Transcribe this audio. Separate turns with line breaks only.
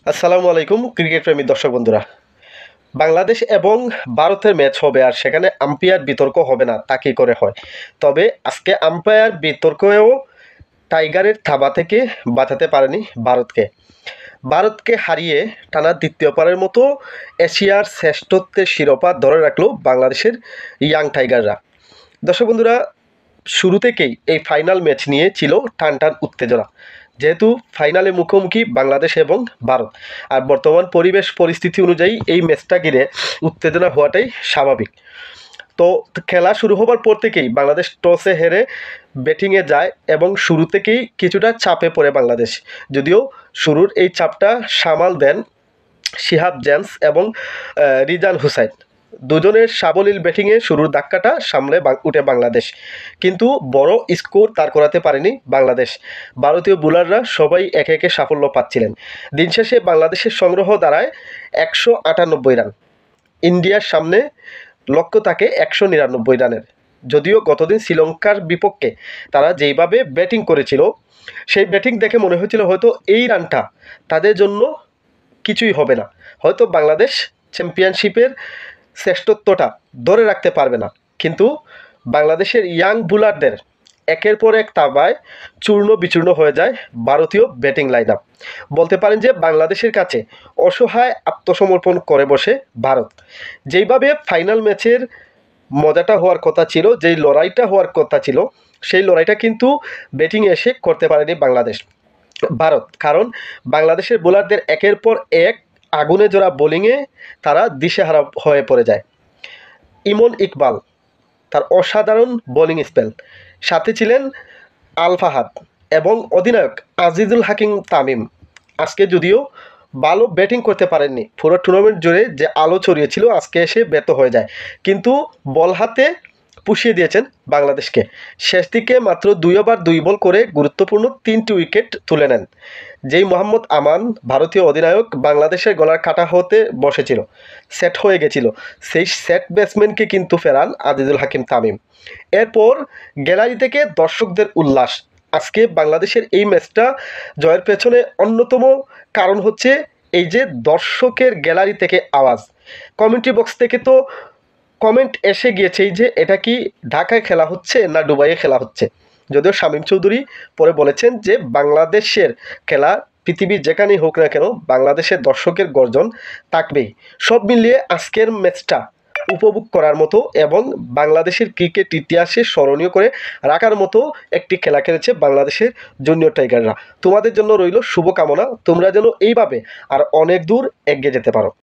আসসালামু আলাইকুম ক্রিকেট প্রেমী দর্শক বন্ধুরা। বাংলাদেশ এবং ভারতের ম্যাচ হবে আর সেখানে আম্পায়ার বিতর্ক হবে না তা কী করে হয়? তবে আজকে আম্পায়ার বিতর্কেও টাইগারের থাবা থেকে বাঁচাতে পারেনি ভারতকে। ভারতকে হারিয়ে টানা দ্বিতীয়বারের মতো এশিয়ার শ্রেষ্ঠত্বের শিরোপা ধরে রাখলো বাংলাদেশের ইয়াং টাইগাররা। দর্শক বন্ধুরা, শুরু থেকেই এই ফাইনাল ম্যাচ নিয়ে ছিল টান টান উত্তেজনা, যেহেতু ফাইনালে মুখোমুখি বাংলাদেশ এবং ভারত। আর বর্তমান পরিবেশ পরিস্থিতি অনুযায়ী এই ম্যাচটা ঘিরে উত্তেজনা হওয়াটাই স্বাভাবিক। তো খেলা শুরু হবার পর থেকেই বাংলাদেশ টসে হেরে ব্যাটিংয়ে যায় এবং শুরু থেকেই কিছুটা চাপে পড়ে বাংলাদেশ। যদিও শুরুর এই চাপটা সামাল দেন শিহাব জেমস এবং রিজান হুসাইন। দুজনের সাবলীল ব্যাটিংয়ে শুরুর ধাক্কাটা সামলে উঠে বাংলাদেশ, কিন্তু বড় স্কোর তার করাতে পারেনি বাংলাদেশ। ভারতীয় বোলাররা সবাই একে একে সাফল্য পাচ্ছিলেন। দিন শেষে বাংলাদেশের সংগ্রহ দাঁড়ায় 198 রান। ইন্ডিয়ার সামনে লক্ষ্য থাকে 199 রানের। যদিও গতদিন শ্রীলঙ্কার বিপক্ষে তারা যেইভাবে ব্যাটিং করেছিল, সেই ব্যাটিং দেখে মনে হয়েছিল হয়তো এই রানটা তাদের জন্য কিছুই হবে না, হয়তো বাংলাদেশ চ্যাম্পিয়নশিপের শ্রেষ্ঠত্বটা ধরে রাখতে পারবে না। কিন্তু বাংলাদেশের ইয়াং বোলারদের একের পর এক তাবায় চূর্ণ বিচূর্ণ হয়ে যায় ভারতীয় ব্যাটিং লাইন আপ। বলতে পারেন যে বাংলাদেশের কাছে অসহায় আত্মসমর্পণ করে বসে ভারত। যেইভাবে ফাইনাল ম্যাচের মজাটা হওয়ার কথা ছিল, যেই লড়াইটা হওয়ার কথা ছিল, সেই লড়াইটা কিন্তু ব্যাটিংয়ে এসে করতে পারেনি বাংলাদেশ ভারত। কারণ বাংলাদেশের বোলারদের একের পর এক আগুনে জোড়া বোলিংয়ে তারা দিশেহারা হয়ে পড়ে যায়। ইমন ইকবাল, তার অসাধারণ বোলিং স্পেল, সাথে ছিলেন আল ফাহাদ এবং অধিনায়ক আজিজুল হাকিম তামিম। আজকে যদিও ভালো ব্যাটিং করতে পারেননি, পুরো টুর্নামেন্ট জুড়ে যে আলো ছড়িয়েছিল আজকে এসে ব্যর্থ হয়ে যায়, কিন্তু বল হাতে পুষিয়ে দিয়েছেন বাংলাদেশকে। শেষ দিকে মাত্র 2 ওভার 2 বল করে গুরুত্বপূর্ণ 3টি উইকেট তুলে নেন। যেই মোহাম্মদ আমান, ভারতীয় অধিনায়ক, বাংলাদেশের গলার কাটা হতে বসেছিল, সেট হয়ে গেছিল, সেই সেট ব্যাটসম্যানকে কিন্তু ফেরান আজিজুল হাকিম তামিম। এরপর গ্যালারি থেকে দর্শকদের উল্লাস। আজকে বাংলাদেশের এই ম্যাচটা জয়ের পেছনে অন্যতম কারণ হচ্ছে এই যে দর্শকের গ্যালারি থেকে আওয়াজ। কমেন্ট্রি বক্স থেকে তো কমেন্ট এসে গিয়েছে যে এটা কি ঢাকায় খেলা হচ্ছে না দুবাইয়ে খেলা হচ্ছে। যদিও শামীম চৌধুরী পরে বলেছেন যে বাংলাদেশের খেলা পৃথিবীর যেখানেই হোক না কেন বাংলাদেশের দর্শকের গর্জন থাকবেই। সব মিলিয়ে আজকের ম্যাচটা উপভোগ করার মতো এবং বাংলাদেশের ক্রিকেট ইতিহাসে স্মরণীয় করে রাখার মতো একটি খেলা খেলেছে বাংলাদেশের জুনিয়র টাইগাররা। তোমাদের জন্য রইল শুভকামনা, তোমরা যেন এইভাবে আর অনেক দূর এগিয়ে যেতে পারো।